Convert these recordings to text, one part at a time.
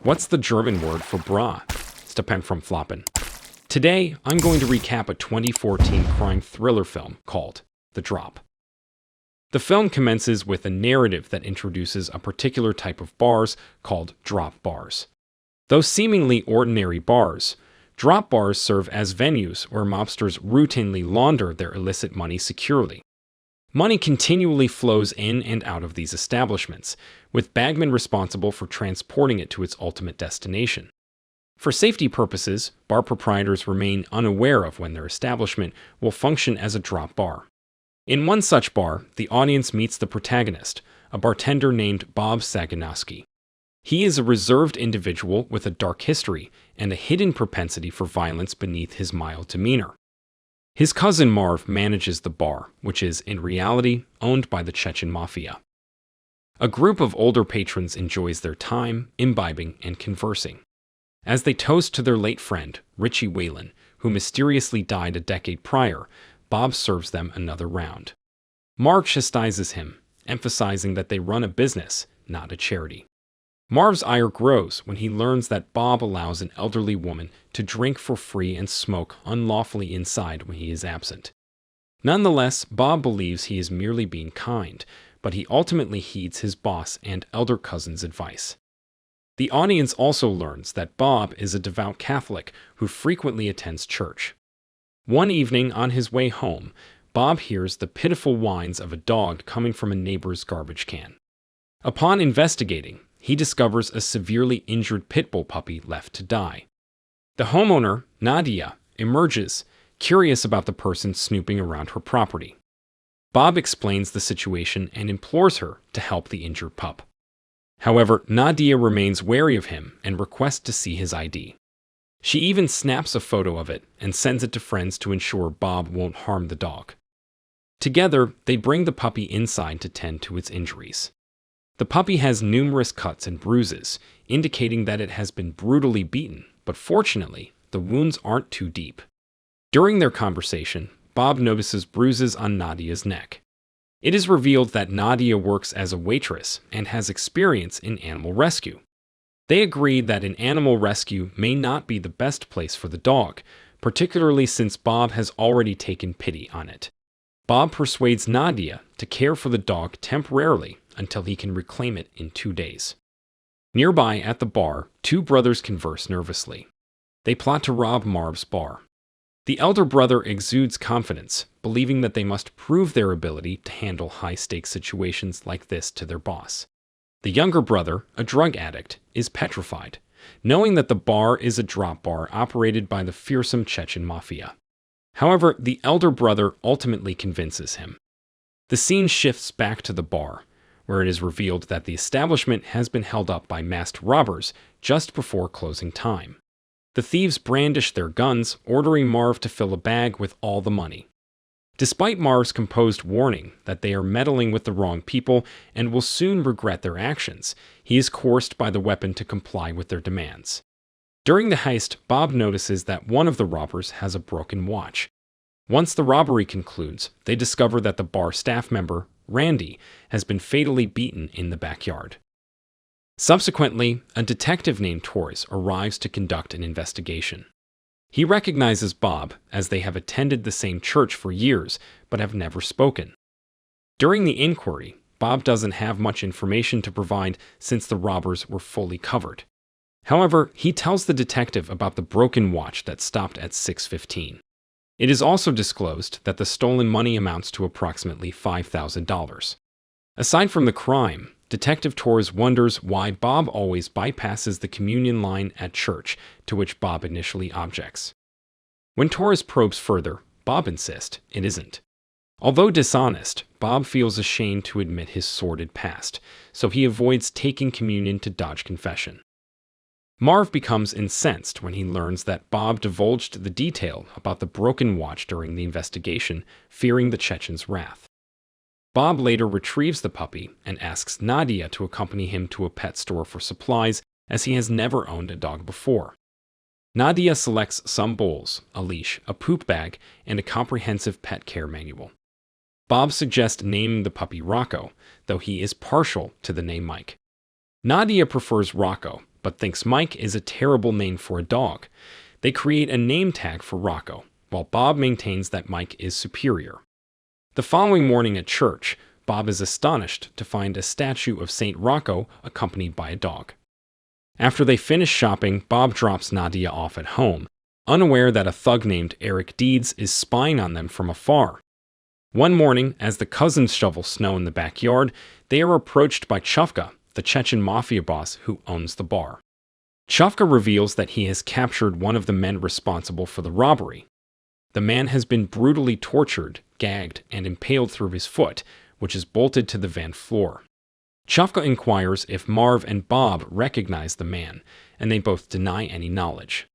What's the German word for bra? Stepen from Floppen. Today, I'm going to recap a 2014 crime thriller film called The Drop. The film commences with a narrative that introduces a particular type of bars called drop bars. Though seemingly ordinary bars, drop bars serve as venues where mobsters routinely launder their illicit money securely. Money continually flows in and out of these establishments, with bagmen responsible for transporting it to its ultimate destination. For safety purposes, bar proprietors remain unaware of when their establishment will function as a drop bar. In one such bar, the audience meets the protagonist, a bartender named Bob Saganowski. He is a reserved individual with a dark history and a hidden propensity for violence beneath his mild demeanor. His cousin Marv manages the bar, which is, in reality, owned by the Chechen mafia. A group of older patrons enjoys their time, imbibing and conversing. As they toast to their late friend, Richie Whalen, who mysteriously died a decade prior, Bob serves them another round. Marv chastises him, emphasizing that they run a business, not a charity. Marv's ire grows when he learns that Bob allows an elderly woman to drink for free and smoke unlawfully inside when he is absent. Nonetheless, Bob believes he is merely being kind, but he ultimately heeds his boss and elder cousin's advice. The audience also learns that Bob is a devout Catholic who frequently attends church. One evening on his way home, Bob hears the pitiful whines of a dog coming from a neighbor's garbage can. Upon investigating, he discovers a severely injured pit bull puppy left to die. The homeowner, Nadia, emerges, curious about the person snooping around her property. Bob explains the situation and implores her to help the injured pup. However, Nadia remains wary of him and requests to see his ID. She even snaps a photo of it and sends it to friends to ensure Bob won't harm the dog. Together, they bring the puppy inside to tend to its injuries. The puppy has numerous cuts and bruises, indicating that it has been brutally beaten, but fortunately, the wounds aren't too deep. During their conversation, Bob notices bruises on Nadia's neck. It is revealed that Nadia works as a waitress and has experience in animal rescue. They agree that an animal rescue may not be the best place for the dog, particularly since Bob has already taken pity on it. Bob persuades Nadia to care for the dog temporarily until he can reclaim it in 2 days. Nearby at the bar, two brothers converse nervously. They plot to rob Marv's bar. The elder brother exudes confidence, believing that they must prove their ability to handle high-stakes situations like this to their boss. The younger brother, a drug addict, is petrified, knowing that the bar is a drop bar operated by the fearsome Chechen mafia. However, the elder brother ultimately convinces him. The scene shifts back to the bar, where it is revealed that the establishment has been held up by masked robbers just before closing time. The thieves brandish their guns, ordering Marv to fill a bag with all the money. Despite Marv's composed warning that they are meddling with the wrong people and will soon regret their actions, he is coerced by the weapon to comply with their demands. During the heist, Bob notices that one of the robbers has a broken watch. Once the robbery concludes, they discover that the bar staff member, Randy, has been fatally beaten in the backyard. Subsequently, a detective named Torres arrives to conduct an investigation. He recognizes Bob, as they have attended the same church for years but have never spoken. During the inquiry, Bob doesn't have much information to provide since the robbers were fully covered. However, he tells the detective about the broken watch that stopped at 6:15. It is also disclosed that the stolen money amounts to approximately $5,000. Aside from the crime, Detective Torres wonders why Bob always bypasses the communion line at church, to which Bob initially objects. When Torres probes further, Bob insists it isn't. Although dishonest, Bob feels ashamed to admit his sordid past, so he avoids taking communion to dodge confession. Marv becomes incensed when he learns that Bob divulged the detail about the broken watch during the investigation, fearing the Chechen's wrath. Bob later retrieves the puppy and asks Nadia to accompany him to a pet store for supplies, as he has never owned a dog before. Nadia selects some bowls, a leash, a poop bag, and a comprehensive pet care manual. Bob suggests naming the puppy Rocco, though he is partial to the name Mike. Nadia prefers Rocco, but thinks Mike is a terrible name for a dog. They create a name tag for Rocco, while Bob maintains that Mike is superior. The following morning at church, Bob is astonished to find a statue of Saint Rocco accompanied by a dog. After they finish shopping, Bob drops Nadia off at home, unaware that a thug named Eric Deeds is spying on them from afar. One morning, as the cousins shovel snow in the backyard, they are approached by Chovka, the Chechen mafia boss who owns the bar. Chovka reveals that he has captured one of the men responsible for the robbery. The man has been brutally tortured, gagged, and impaled through his foot, which is bolted to the van floor. Chovka inquires if Marv and Bob recognize the man, and they both deny any knowledge.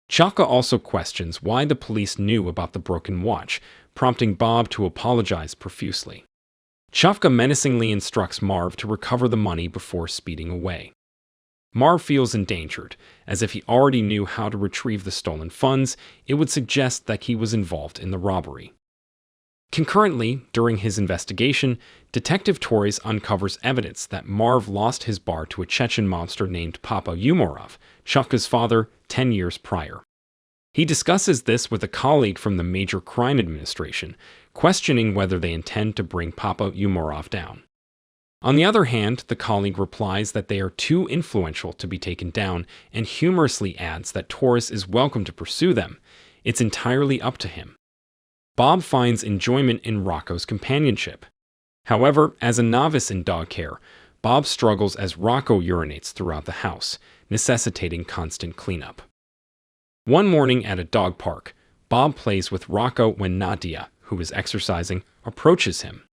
Chovka also questions why the police knew about the broken watch, prompting Bob to apologize profusely. Chovka menacingly instructs Marv to recover the money before speeding away. Marv feels endangered, as if he already knew how to retrieve the stolen funds. It would suggest that he was involved in the robbery. Concurrently, during his investigation, Detective Torres uncovers evidence that Marv lost his bar to a Chechen mobster named Papa Umarov, Chovka's father, 10 years prior. He discusses this with a colleague from the Major Crime Administration, questioning whether they intend to bring Papa Umarov down. On the other hand, the colleague replies that they are too influential to be taken down and humorously adds that Torres is welcome to pursue them. It's entirely up to him. Bob finds enjoyment in Rocco's companionship. However, as a novice in dog care, Bob struggles as Rocco urinates throughout the house, necessitating constant cleanup. One morning at a dog park, Bob plays with Rocco when Nadia, who is exercising, approaches him.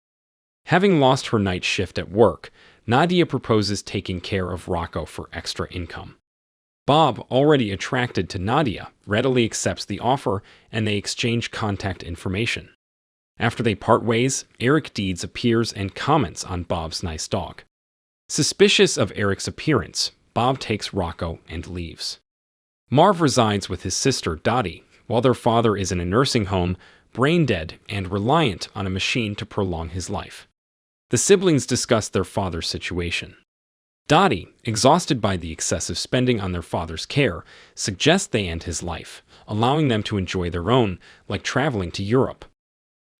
Having lost her night shift at work, Nadia proposes taking care of Rocco for extra income. Bob, already attracted to Nadia, readily accepts the offer and they exchange contact information. After they part ways, Eric Deeds appears and comments on Bob's nice dog. Suspicious of Eric's appearance, Bob takes Rocco and leaves. Marv resides with his sister Dottie, while their father is in a nursing home, brain dead and reliant on a machine to prolong his life. The siblings discuss their father's situation. Dottie, exhausted by the excessive spending on their father's care, suggests they end his life, allowing them to enjoy their own, like traveling to Europe.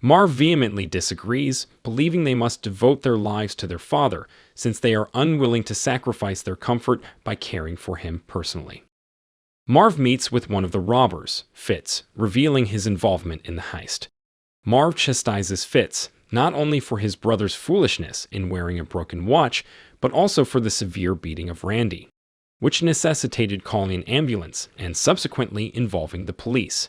Marv vehemently disagrees, believing they must devote their lives to their father, since they are unwilling to sacrifice their comfort by caring for him personally. Marv meets with one of the robbers, Fitz, revealing his involvement in the heist. Marv chastises Fitz, not only for his brother's foolishness in wearing a broken watch, but also for the severe beating of Randy, which necessitated calling an ambulance and subsequently involving the police.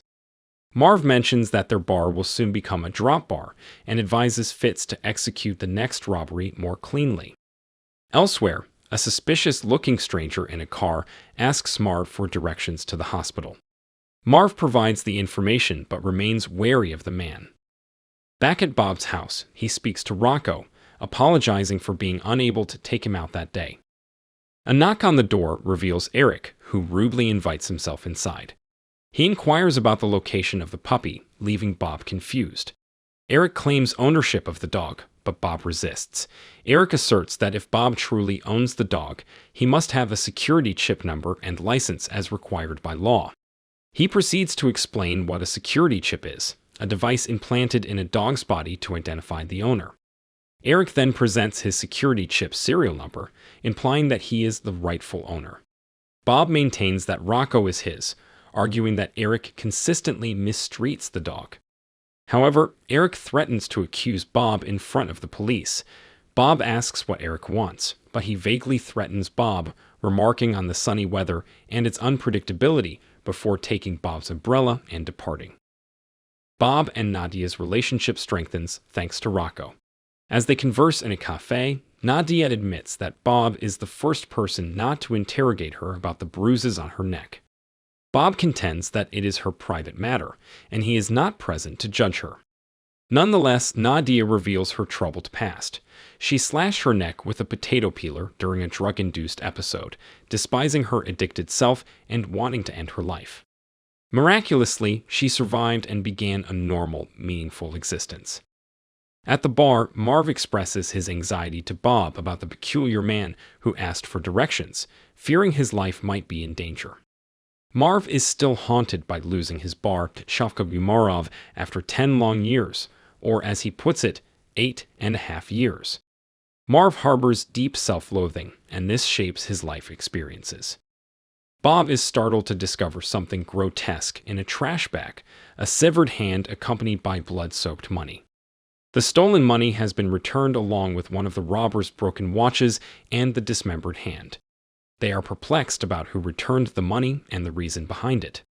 Marv mentions that their bar will soon become a drop bar and advises Fitz to execute the next robbery more cleanly. Elsewhere, a suspicious-looking stranger in a car asks Marv for directions to the hospital. Marv provides the information but remains wary of the man. Back at Bob's house, he speaks to Rocco, apologizing for being unable to take him out that day. A knock on the door reveals Eric, who rudely invites himself inside. He inquires about the location of the puppy, leaving Bob confused. Eric claims ownership of the dog, but Bob resists. Eric asserts that if Bob truly owns the dog, he must have a security chip number and license as required by law. He proceeds to explain what a security chip is, a device implanted in a dog's body to identify the owner. Eric then presents his security chip serial number, implying that he is the rightful owner. Bob maintains that Rocco is his, arguing that Eric consistently mistreats the dog. However, Eric threatens to accuse Bob in front of the police. Bob asks what Eric wants, but he vaguely threatens Bob, remarking on the sunny weather and its unpredictability before taking Bob's umbrella and departing. Bob and Nadia's relationship strengthens thanks to Rocco. As they converse in a cafe, Nadia admits that Bob is the first person not to interrogate her about the bruises on her neck. Bob contends that it is her private matter, and he is not present to judge her. Nonetheless, Nadia reveals her troubled past. She slashed her neck with a potato peeler during a drug-induced episode, despising her addicted self and wanting to end her life. Miraculously, she survived and began a normal, meaningful existence. At the bar, Marv expresses his anxiety to Bob about the peculiar man who asked for directions, fearing his life might be in danger. Marv is still haunted by losing his bar to Chovka after 10 long years, or as he puts it, 8.5 years. Marv harbors deep self-loathing, and this shapes his life experiences. Bob is startled to discover something grotesque in a trash bag, a severed hand accompanied by blood-soaked money. The stolen money has been returned along with one of the robbers' broken watches and the dismembered hand. They are perplexed about who returned the money and the reason behind it.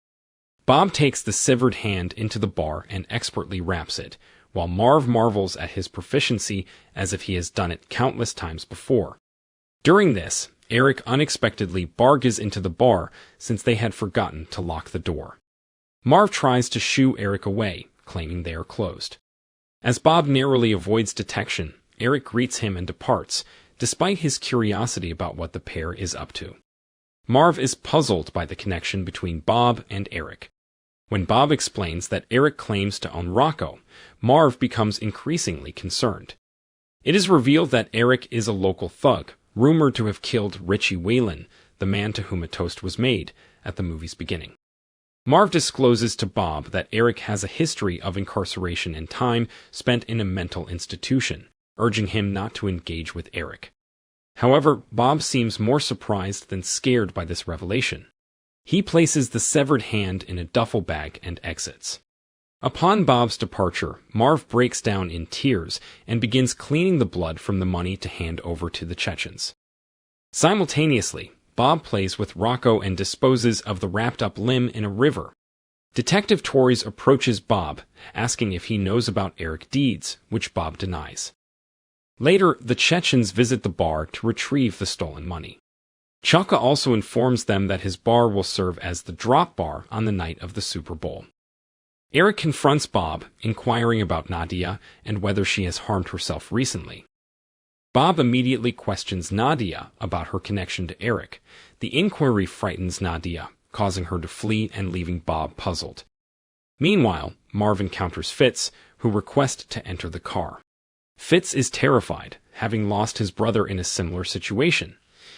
Bob takes the severed hand into the bar and expertly wraps it, while Marv marvels at his proficiency as if he has done it countless times before. During this, Eric unexpectedly barges into the bar since they had forgotten to lock the door. Marv tries to shoo Eric away, claiming they are closed. As Bob narrowly avoids detection, Eric greets him and departs, despite his curiosity about what the pair is up to. Marv is puzzled by the connection between Bob and Eric. When Bob explains that Eric claims to own Rocco, Marv becomes increasingly concerned. It is revealed that Eric is a local thug, rumored to have killed Richie Whalen, the man to whom a toast was made, at the movie's beginning. Marv discloses to Bob that Eric has a history of incarceration and time spent in a mental institution, urging him not to engage with Eric. However, Bob seems more surprised than scared by this revelation. He places the severed hand in a duffel bag and exits. Upon Bob's departure, Marv breaks down in tears and begins cleaning the blood from the money to hand over to the Chechens. Simultaneously, Bob plays with Rocco and disposes of the wrapped-up limb in a river. Detective Torres approaches Bob, asking if he knows about Eric's deeds, which Bob denies. Later, the Chechens visit the bar to retrieve the stolen money. Chovka also informs them that his bar will serve as the drop bar on the night of the Super Bowl. Eric confronts Bob, inquiring about Nadia and whether she has harmed herself recently. Bob immediately questions Nadia about her connection to Eric. The inquiry frightens Nadia, causing her to flee and leaving Bob puzzled. Meanwhile, Marv encounters Fitz, who requests to enter the car. Fitz is terrified, having lost his brother in a similar situation.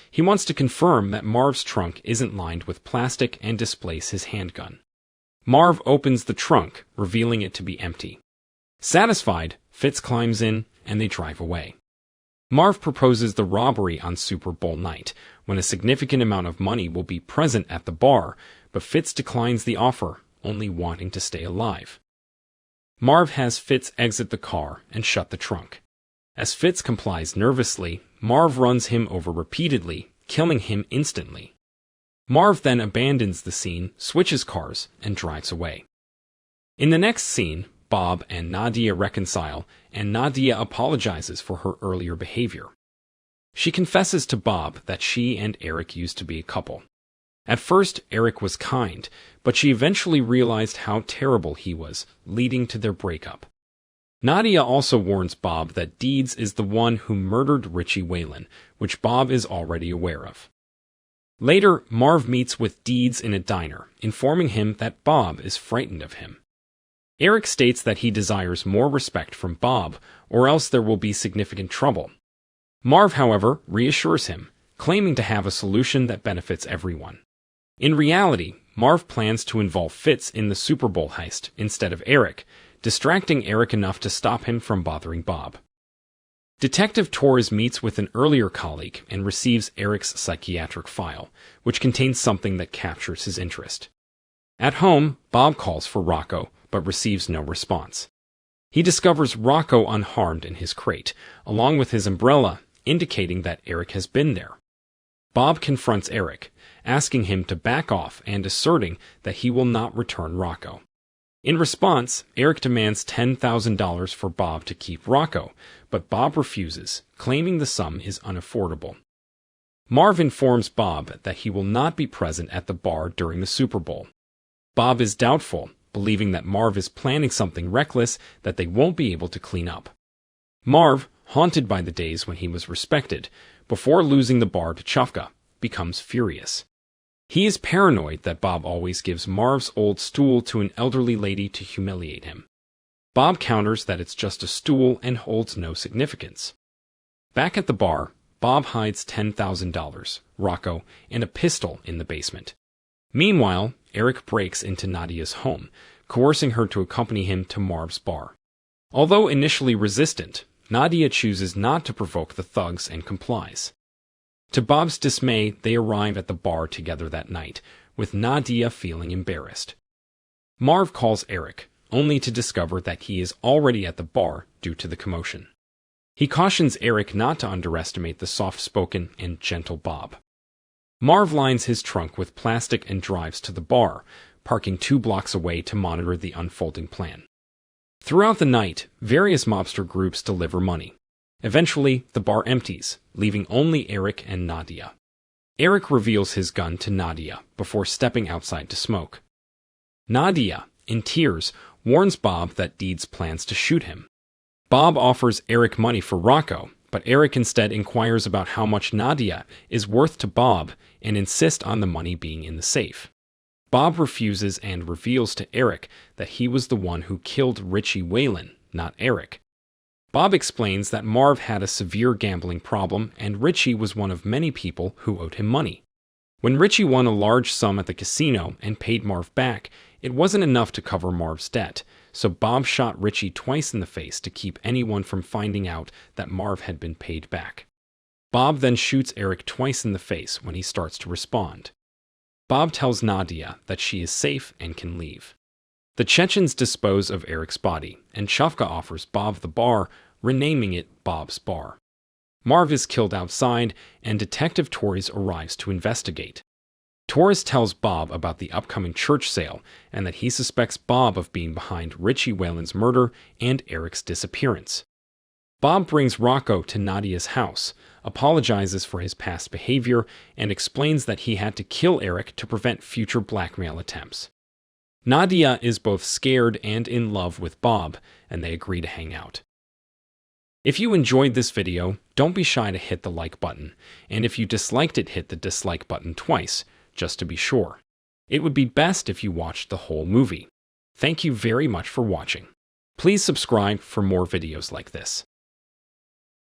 He wants to confirm that Marv's trunk isn't lined with plastic and displays his handgun. Marv opens the trunk, revealing it to be empty. Satisfied, Fitz climbs in, and they drive away. Marv proposes the robbery on Super Bowl night, when a significant amount of money will be present at the bar, but Fitz declines the offer, only wanting to stay alive. Marv has Fitz exit the car and shut the trunk. As Fitz complies nervously, Marv runs him over repeatedly, killing him instantly. Marv then abandons the scene, switches cars, and drives away. In the next scene, Bob and Nadia reconcile, and Nadia apologizes for her earlier behavior. She confesses to Bob that she and Eric used to be a couple. At first, Eric was kind, but she eventually realized how terrible he was, leading to their breakup. Nadia also warns Bob that Deeds is the one who murdered Richie Whalen, which Bob is already aware of. Later, Marv meets with Deeds in a diner, informing him that Bob is frightened of him. Eric states that he desires more respect from Bob, or else there will be significant trouble. Marv, however, reassures him, claiming to have a solution that benefits everyone. In reality, Marv plans to involve Fitz in the Super Bowl heist instead of Eric, distracting Eric enough to stop him from bothering Bob. Detective Torres meets with an earlier colleague and receives Eric's psychiatric file, which contains something that captures his interest. At home, Bob calls for Rocco, but receives no response. He discovers Rocco unharmed in his crate, along with his umbrella, indicating that Eric has been there. Bob confronts Eric, asking him to back off and asserting that he will not return Rocco. In response, Eric demands $10,000 for Bob to keep Rocco, but Bob refuses, claiming the sum is unaffordable. Marv informs Bob that he will not be present at the bar during the Super Bowl. Bob is doubtful, believing that Marv is planning something reckless that they won't be able to clean up. Marv, haunted by the days when he was respected, before losing the bar to Chovka, becomes furious. He is paranoid that Bob always gives Marv's old stool to an elderly lady to humiliate him. Bob counters that it's just a stool and holds no significance. Back at the bar, Bob hides $10,000, Rocco, and a pistol in the basement. Meanwhile, Eric breaks into Nadia's home, coercing her to accompany him to Marv's bar. Although initially resistant, Nadia chooses not to provoke the thugs and complies. To Bob's dismay, they arrive at the bar together that night, with Nadia feeling embarrassed. Marv calls Eric, only to discover that he is already at the bar due to the commotion. He cautions Eric not to underestimate the soft-spoken and gentle Bob. Marv lines his trunk with plastic and drives to the bar, parking 2 blocks away to monitor the unfolding plan. Throughout the night, various mobster groups deliver money. Eventually, the bar empties, leaving only Eric and Nadia. Eric reveals his gun to Nadia before stepping outside to smoke. Nadia, in tears, warns Bob that Deeds plans to shoot him. Bob offers Eric money for Rocco, but Eric instead inquires about how much Nadia is worth to Bob and insists on the money being in the safe. Bob refuses and reveals to Eric that he was the one who killed Richie Whalen, not Eric. Bob explains that Marv had a severe gambling problem and Richie was one of many people who owed him money. When Richie won a large sum at the casino and paid Marv back, it wasn't enough to cover Marv's debt, so Bob shot Richie twice in the face to keep anyone from finding out that Marv had been paid back. Bob then shoots Eric twice in the face when he starts to respond. Bob tells Nadia that she is safe and can leave. The Chechens dispose of Eric's body, and Chovka offers Bob the bar, renaming it Bob's Bar. Marv is killed outside, and Detective Torres arrives to investigate. Torres tells Bob about the upcoming church sale and that he suspects Bob of being behind Richie Whalen's murder and Eric's disappearance. Bob brings Rocco to Nadia's house, apologizes for his past behavior, and explains that he had to kill Eric to prevent future blackmail attempts. Nadia is both scared and in love with Bob, and they agree to hang out. If you enjoyed this video, don't be shy to hit the like button, and if you disliked it, hit the dislike button twice, just to be sure. It would be best if you watched the whole movie. Thank you very much for watching. Please subscribe for more videos like this.